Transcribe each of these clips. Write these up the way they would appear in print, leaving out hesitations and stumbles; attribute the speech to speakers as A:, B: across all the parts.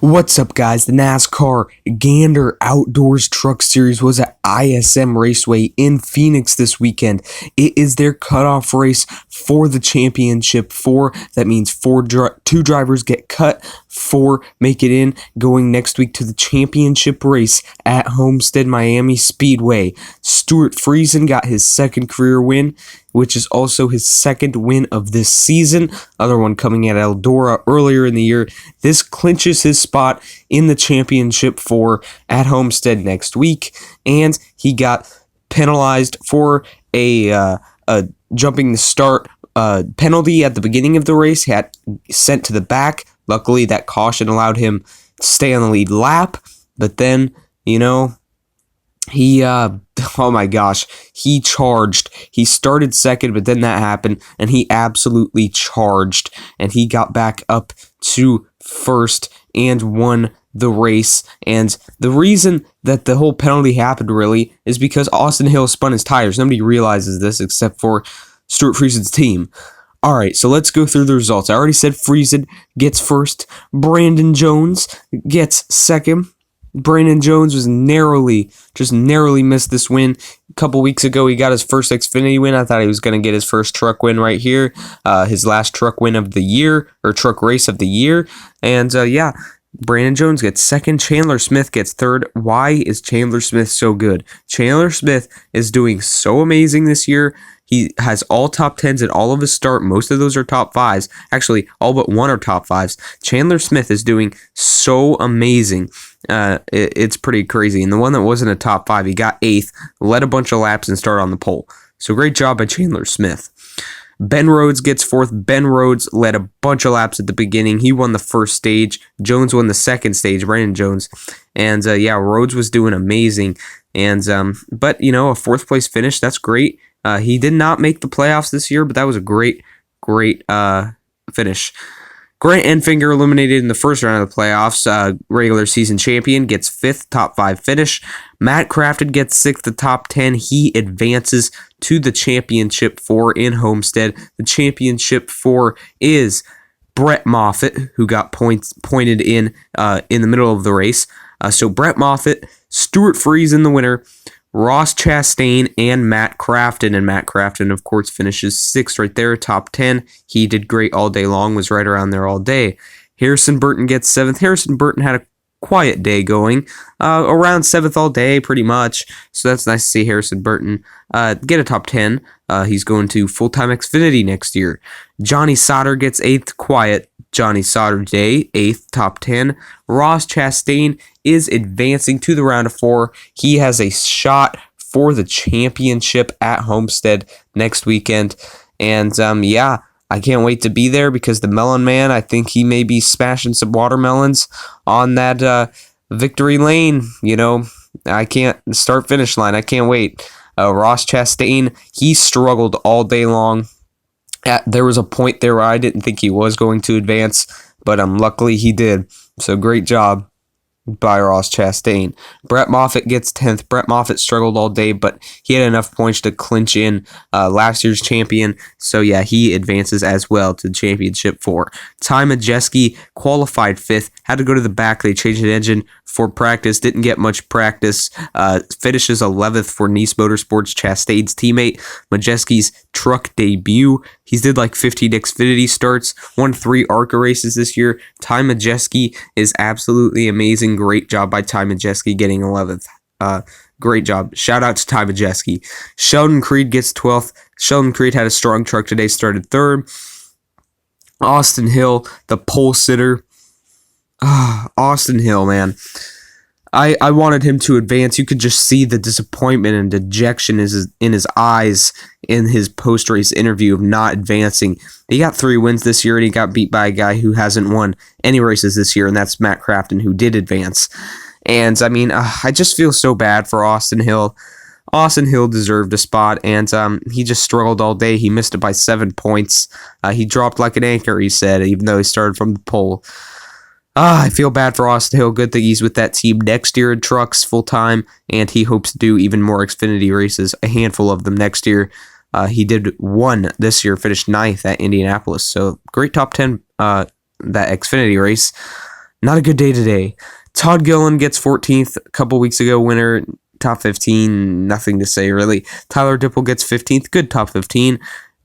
A: What's up, guys? The NASCAR Gander Outdoors Truck Series was at ISM Raceway in Phoenix this weekend. It is their cutoff race for the championship. That means two drivers get cut, four make it in, going next week to the championship race at Homestead Miami Speedway. Stewart Friesen got his second career win, which is also his second win of this season. Other one coming at Eldora earlier in the year. This clinches his spot in the championship at Homestead next week, and he got penalized for a jumping the start penalty at the beginning of the race. He had sent to the back. Luckily, that caution allowed him to stay on the lead lap, but then, he, oh my gosh, he charged. He started second, but then that happened, and he absolutely charged, and he got back up to first and won the race. And the reason that the whole penalty happened, really, is because Austin Hill spun his tires. Nobody realizes this except for Stewart Friesen's team. All right, so let's go through the results. I already said Friesen gets first. Brandon Jones gets second. Brandon Jones was narrowly missed this win. A couple weeks ago, he got his first Xfinity win. I thought he was going to get his first truck win right here. His last truck win of the year, or truck race of the year. And Brandon Jones gets second. Chandler Smith gets third. Why is Chandler Smith so good? Chandler Smith is doing so amazing this year. He has all top 10s at all of his start. Most of those are top 5s. Actually, all but one are top 5s. Chandler Smith is doing so amazing. It's pretty crazy. And the one that wasn't a top 5, he got 8th, led a bunch of laps, and started on the pole. So great job by Chandler Smith. Ben Rhodes gets 4th. Ben Rhodes led a bunch of laps at the beginning. He won the first stage. Jones won the second stage, Brandon Jones. And Rhodes was doing amazing. And but a 4th place finish, that's great. He did not make the playoffs this year, but that was a great finish. Grant Enfinger eliminated in the first round of the playoffs. Regular season champion gets 5th, top 5 finish. Matt Crafton gets 6th, the top 10. He advances to the championship 4 in Homestead. The championship 4 is Brett Moffitt, who got pointed in the middle of the race. So Brett Moffitt, Stewart Friesen the winner, Ross Chastain, and Matt Crafton. And Matt Crafton, of course, finishes 6th right there, top 10. He did great all day long, was right around there all day. Harrison Burton gets 7th. Harrison Burton had a quiet day going, around 7th all day, pretty much. So that's nice to see Harrison Burton get a top 10. He's going to full-time Xfinity next year. Johnny Sauter gets 8th, quiet Johnny Sauter day, 8th, top 10. Ross Chastain is advancing to the round of 4. He has a shot for the championship at Homestead next weekend. And I can't wait to be there because the Melon Man, I think he may be smashing some watermelons on that victory lane. I can't start-finish line. I can't wait. Ross Chastain, he struggled all day long. There was a point there where I didn't think he was going to advance, but luckily he did. So great job by Ross Chastain. Brett Moffitt gets 10th. Brett Moffitt struggled all day, but he had enough points to clinch in last year's champion. So he advances as well to the championship 4. Ty Majeski qualified 5th. Had to go to the back. They changed the engine for practice. Didn't get much practice. Finishes 11th for Nice Motorsports, Chastain's teammate. Majeski's truck debut. He's did like 15 Xfinity starts, won 3 ARCA races this year. Ty Majeski is absolutely amazing. Great job by Ty Majeski getting 11th. Great job. Shout out to Ty Majeski. Sheldon Creed gets 12th. Sheldon Creed had a strong truck today, started 3rd. Austin Hill, the pole sitter. Austin Hill, man. I wanted him to advance. You could just see the disappointment and dejection in his eyes in his post-race interview of not advancing. He got 3 wins this year, and he got beat by a guy who hasn't won any races this year, and that's Matt Crafton, who did advance. And, I just feel so bad for Austin Hill. Austin Hill deserved a spot, and he just struggled all day. He missed it by 7 points. He dropped like an anchor, he said, even though he started from the pole. I feel bad for Austin Hill. Good that he's with that team next year in trucks full-time, and he hopes to do even more Xfinity races, a handful of them next year. He did 1 this year, finished 9th at Indianapolis. So great top 10 that Xfinity race. not a good day today. Todd Gillen gets 14th a couple weeks ago, winner, top 15, nothing to say really. Tyler Dipple gets 15th, good top 15.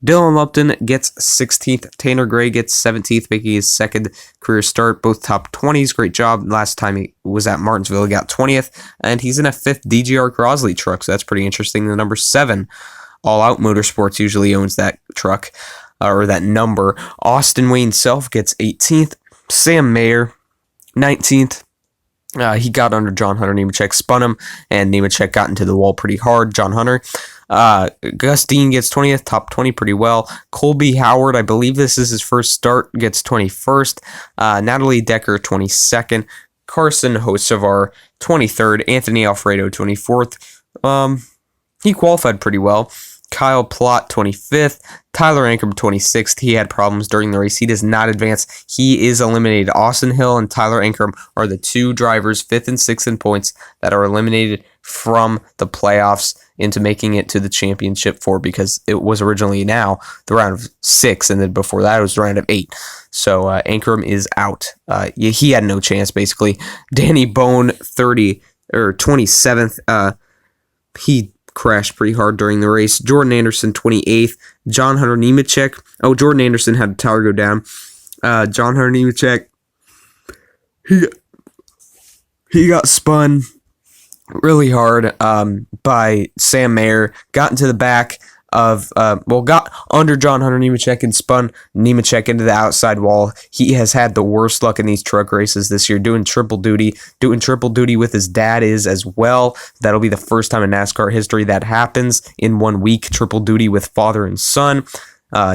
A: Dylan Lupton gets 16th. Tanner Gray gets 17th, making his second career start. Both top 20s. Great job. Last time he was at Martinsville, he got 20th. And he's in a 5th DGR Crosley truck, so that's pretty interesting. The number 7, All Out Motorsports usually owns that truck, or that number. Austin Wayne Self gets 18th. Sam Mayer, 19th. He got under John Hunter Nemechek, spun him, and Nemechek got into the wall pretty hard. John Hunter. Gus Dean gets 20th, top 20 pretty well. Colby Howard, I believe this is his first start, gets 21st. Natalie Decker, 22nd. Carson Hocevar, 23rd. Anthony Alfredo, 24th. He qualified pretty well. Kyle Plott, 25th. Tyler Ankrum, 26th. He had problems during the race. He does not advance. He is eliminated. Austin Hill and Tyler Ankrum are the 2 drivers, 5th and 6th in points, that are eliminated from the playoffs into making it to the championship 4, because it was originally now the round of 6, and then before that it was the round of 8. So Ankrum is out. He had no chance, basically. Danny Bone, 27th. He crashed pretty hard during the race. Jordan Anderson, 28th. John Hunter Nemechek. Oh, Jordan Anderson had a tire go down. John Hunter Nemechek, he got spun really hard by Sam Mayer. Got into the back of, got under John Hunter Nemechek and spun Nemechek into the outside wall. He has had the worst luck in these truck races this year, doing triple duty with his dad is as well. That'll be the first time in NASCAR history that happens in 1 week, triple duty with father and son.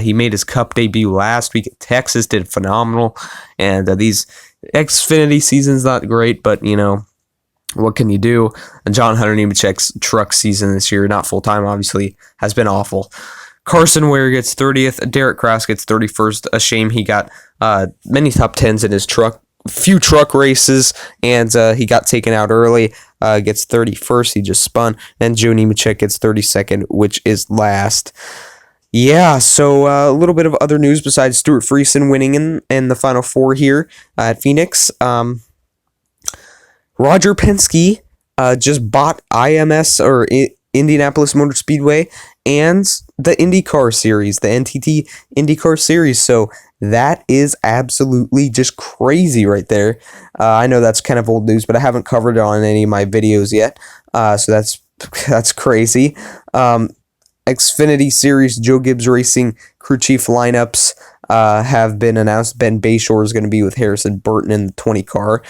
A: He made his Cup debut last week at Texas, did phenomenal, and these Xfinity season's not great, but what can you do? John Hunter Nemechek's truck season this year, not full-time obviously, has been awful. Carson Ware gets 30th. Derek Kraus gets 31st. A shame he got many top 10s in his truck. Few truck races, and he got taken out early. Gets 31st. He just spun. And Joe Nemechek gets 32nd, which is last. Yeah, so a little bit of other news besides Stewart Friesen winning in the Final Four here at Phoenix. Roger Penske just bought IMS, or Indianapolis Motor Speedway, and the IndyCar Series, the NTT IndyCar Series. So that is absolutely just crazy right there. I know that's kind of old news, but I haven't covered it on any of my videos yet. So that's crazy. Xfinity Series, Joe Gibbs Racing crew chief lineups have been announced. Ben Bayshore is going to be with Harrison Burton in the 20 car.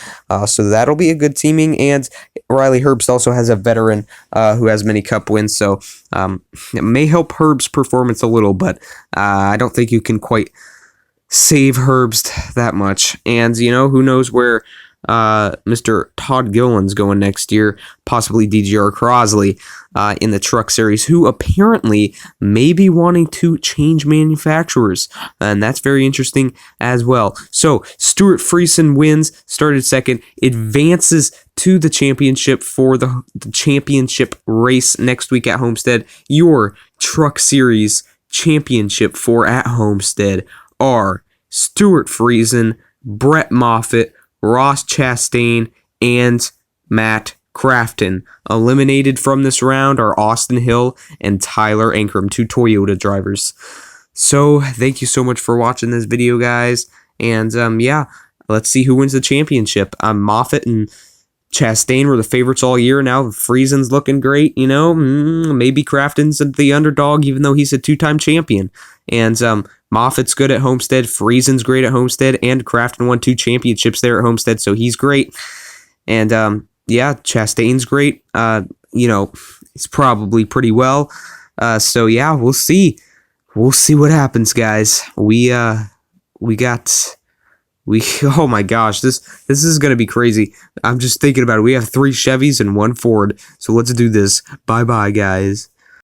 A: So that'll be a good teaming. And Riley Herbst also has a veteran who has many Cup wins. So it may help Herbst's performance a little, but I don't think you can quite save Herbst that much. And, who knows where Mr. Todd Gillen's going next year, possibly DGR Crosley in the Truck Series, who apparently may be wanting to change manufacturers, and that's very interesting as well. So Stewart Friesen wins, started second, advances to the championship for the championship race next week at Homestead. Your Truck Series championship for at Homestead are Stewart Friesen, Brett Moffitt, Ross Chastain, and Matt Crafton. Eliminated from this round are Austin Hill and Tyler Ankrum, 2 Toyota drivers. So, thank you so much for watching this video, guys. And, let's see who wins the championship. Moffitt and Chastain were the favorites all year. Now Friesen's looking great, maybe Crafton's the underdog, even though he's a 2-time champion. And, Moffitt's good at Homestead, Friesen's great at Homestead, and Crafton won 2 championships there at Homestead, so he's great. And, Chastain's great. It's probably pretty well. So, yeah, we'll see. We'll see what happens, guys. Oh my gosh, this is going to be crazy. I'm just thinking about it. We have 3 Chevys and 1 Ford, so let's do this. Bye-bye, guys.